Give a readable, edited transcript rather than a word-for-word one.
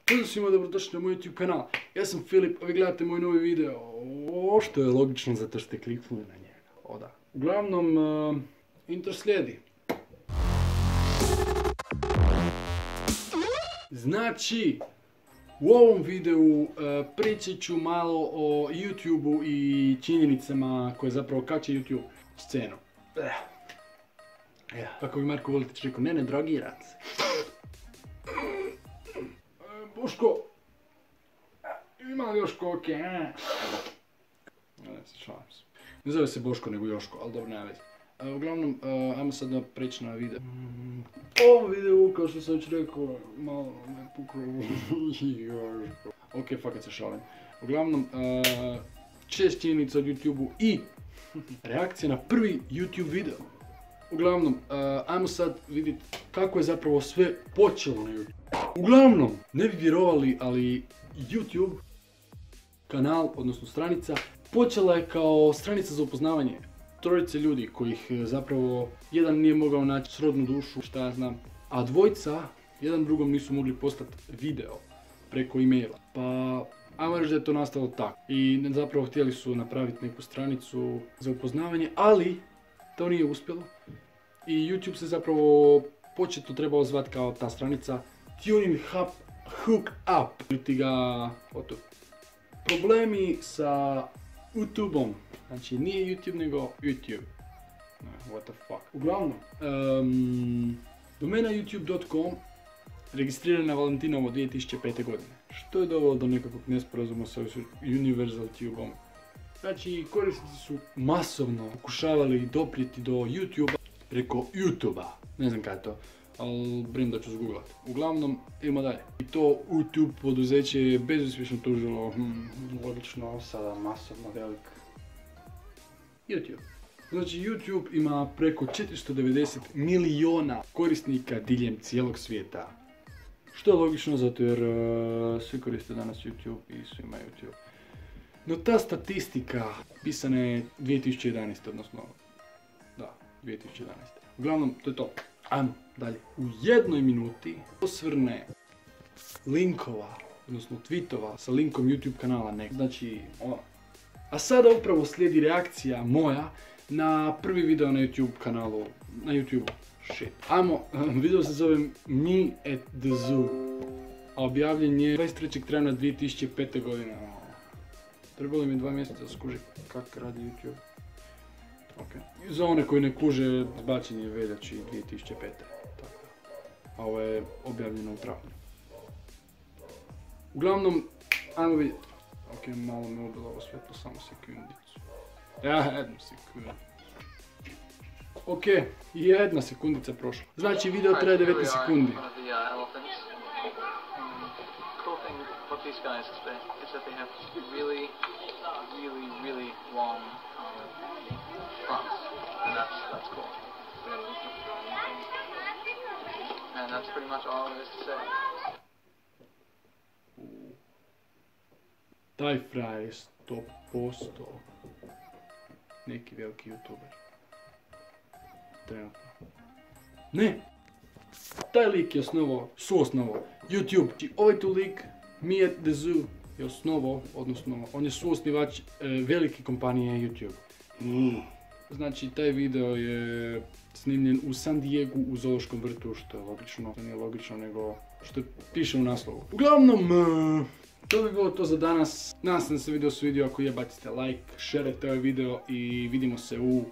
Pozdrav svima, dobrodošli na moj YouTube kanal. Ja sam Filip, a vi gledate moj novi video. Što je logično zato što ste kliknuli na njega. Da. Uglavnom, intro slijedi. Znači, u ovom videu pričat ću malo o YouTubeu i činjenicama koje zapravo kače YouTube scenu. Kako bi Marko Volitić rekao, ne drogiram se. Boško, ima li Joško, okej? Ne se šalim se. Ne zove se Boško nego Joško, ali dobro, nema veze. Uglavnom, ajmo sad da preći na video. U ovom videu, kao što sam već rekao, malo me puklo Joško. Okej, fakat se šalim. Uglavnom, 6 činjenica od YouTubeu i reakcija na prvi YouTube video. Uglavnom, ajmo sad vidjeti kako je zapravo sve počelo na YouTube. Uglavnom, ne bi vjerovali, ali YouTube kanal, odnosno stranica, počela je kao stranica za upoznavanje trojice ljudi kojih zapravo jedan nije mogao naći srodnu dušu, šta ja znam, a dvojica jedan drugom nisu mogli postati video preko e-maila. Pa, ajmo reći da je to nastalo tako. I zapravo htjeli su napraviti neku stranicu za upoznavanje, ali to nije uspjelo. I YouTube se zapravo početno trebao zvati kao ta stranica Tuning Hook Up. Ili ti ga problemi sa YouTubeom. Znači nije YouTube nego YouTube. What the fuck. Uglavnom, domena youtube.com registrirana Valentinovo 2005. godine. Što je dovelo do nekakvog nesporazuma sa Universal Tubeom. Znači korisnici su masovno pokušavali doprijeti do YouTube preko YouTube-a. Ne znam kada je to, ali brim da ću zgooglat. Uglavnom, idemo dalje. I to YouTube poduzeće je bezuspješno tužilo, logično, sada masovno velik YouTube. Znači YouTube ima preko 490 milijuna korisnika diljem cijelog svijeta. Što je logično zato jer svi koriste danas YouTube i svi imaju YouTube. No ta statistika pisana je 2011. odnosno, da, 2011. Uglavnom, to je to. Ajmo dalje. U jednoj minuti osvrne linkova, odnosno tweetova sa linkom YouTube kanala nek. Znači, ono. A sada upravo slijedi reakcija moja na prvi video na YouTube kanalu, na YouTube. Shit. Ajmo, video se zove Me at the Zoo. A objavljen je 23. travnja 2005. godine. Trebalo mi 2 mjeseca da skužim kako radi YouTube. Okay. Za one koji ne kuže, zbačen je veljači 2005. Tako. A ovo je objavljeno u travnju. Uglavnom, ajmo vidjeti. Ok, malo me ubilo ovo svjetlo, samo sekundicu. Jednu sekundu. Ok, jedna sekundica prošla. Znači video traje 19 sekundi. That's cool. And that's pretty much all there is to say. Taj frajer je 100% neki veliki YouTuber. Trenutno. Ne! Taj lik je suosnovao YouTube. Znači ovaj tu lik, Me at the Zoo, je osnovao, odnosno on je suosnivač velike kompanije YouTube. Znači, taj video je snimljen u San Diegu u zoološkom vrtu, što je logično. To nije logično, nego što piše u naslovu. Uglavnom, to bi bilo to za danas. Nadam se da se video svidio, ako je bacite like, šerajte ovaj video i vidimo se u